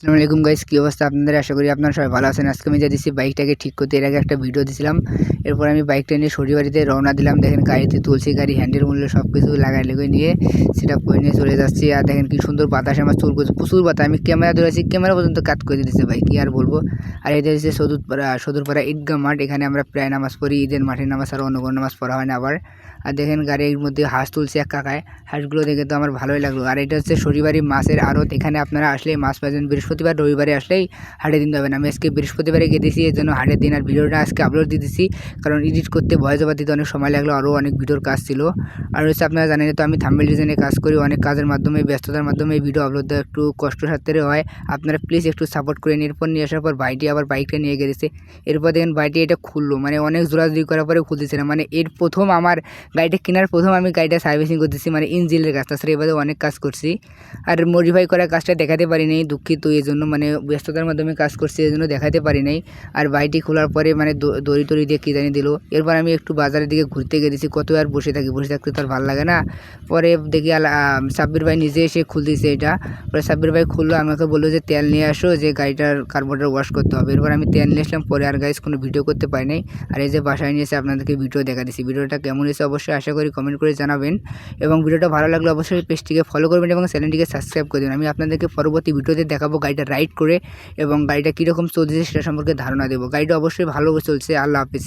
আসসালামু আলাইকুম গাইস, কি অবস্থা আপনাদের? আশা করি আপনারা সবাই ভালো আছেন। আজকে আমি যা দিচ্ছি বাইকটাকে ঠিক করতে, এর আগে একটা ভিডিও দিয়েছিলাম। এরপর আমি বাইকটা নিয়ে শ্বশুরবাড়িতে রওনা দিলাম। দেখেন গাড়িতে তুলছি, গাড়ি হ্যান্ডেল মূল্য সব কিছু লাগাই লেগে নিয়ে সেটা করে নিয়ে চলে যাচ্ছি। আর দেখেন কি সুন্দর বাতাস আমার চুল করছে, প্রচুর বাতাস। আমি ক্যামেরা ধরেছি, ক্যামেরা পর্যন্ত কাট করে দিতেছে ভাই, কি আর বলবো। আর এটা হচ্ছে সদরপাড়া ঈদগাহ মাঠ। এখানে আমরা প্রায় নামাজ পড়ি, ঈদের মাঠে নামাজ আর অন্য কোনো নামাজ পড়া হয় না আবার। আর দেখেন গাড়ির মধ্যে হাঁস তুলছে এক কাকায়, হাঁসগুলো দেখে তো আমার ভালোই লাগলো। আর এটা হচ্ছে শনিবারই মাছের আড়ত। এখানে আপনারা আসলে মাছ পাবেন। বৃহস্পতিবার রবিবারে আসলেই হাটের দিন পাবেন। আমি আজকে বৃহস্পতিবারে গেছি, এর জন্য হাটের দিন আর ভিডিওটা আজকে আপলোড দিতেছি, কারণ এডিট করতে ভয়েস ওভার দিতে অনেক সময় লাগলো, আরও অনেক ভিডিওর কাজ ছিল। আর হচ্ছে আপনারা জানেন তো আমি থাম্বনেল ডিজাইনে কাজ করি, অনেক কাজের মাধ্যমে ব্যস্ততার মাধ্যমে এই ভিডিও আপলোড দেওয়া একটু কষ্টসাধ্যের হয়। আপনারা প্লিজ একটু সাপোর্ট করে নিন। এরপর নিয়ে আসার পর ভাইটি আবার বাইকটা নিয়ে গেছে। এরপর দেখেন ভাইটি এটা খুললো, মানে অনেক জোরাজুরি করার পরে খুলতেছে না। মানে এর প্রথম আমার গাড়িটা কেনার প্রথম আমি গাড়িটা সার্ভিসিং করতেছি, মানে ইঞ্জিনের কাজ। তাছাড়া এবারে অনেক কাজ করছি, আর মডিফাই করা কাজটা দেখাতে পারি নাই, দুঃখিত। এই জন্য মানে ব্যস্ততার মাধ্যমে কাজ করছি, এই জন্য দেখাতে পারি নাই। আর বাইকটি খোলার পরে মানে দড়ি টড়ি দিয়ে কী জানি দিল। এরপর আমি একটু বাজারের দিকে ঘুরতে গেছি, কত আর বসে থাকি, বসে থাকতে তো আর ভালো লাগে না। পরে দেখি সাব্বির ভাই নিজে এসে খুলতেছে এটা। পরে সাব্বির ভাই খুললো, আমাকে বললো যে তেল নিয়ে আসো, যে গাড়িটার কার্বোরেটর ওয়াশ করতে হবে। এরপর আমি তেল নিয়ে আসলাম। পরে আর গাইস কোনো ভিডিও করতে পারি নাই। আর এই যে বাসায় নিয়ে এসে আপনাদেরকে ভিডিও দেখা দিচ্ছি। ভিডিওটা কেমন হয়েছে অবশ্যই আশা করি কমেন্ট করে জানাবেন, এবং ভিডিওটা ভালো লাগলে অবশ্যই পেজটিকে ফলো করবেন এবং চ্যানেলটিকে সাবস্ক্রাইব করে দেবেন। আমি আপনাদেরকে পরবর্তী ভিডিওতে দেখাবো গাড়িটা রাইড করে, এবং গাড়িটা কীরকম চলছে সেটা সম্পর্কে ধারণা দেবো। গাড়িটা অবশ্যই ভালো চলছে। আল্লাহ হাফিজ।